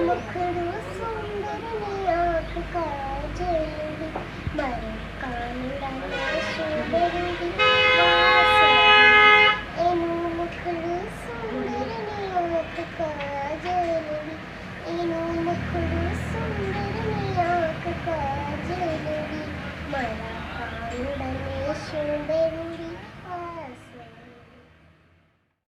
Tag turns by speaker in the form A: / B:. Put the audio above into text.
A: मुखड़ो सुंदर ની આંખ કાજળી મારો કાનુડાનો સુંદરડી વાસળી એનું મુખડું સુંદર ની આંખ કાજળી એનું મુખડું સુંદર ની આંખ કાજળી મારા કાનુડાને સુંદર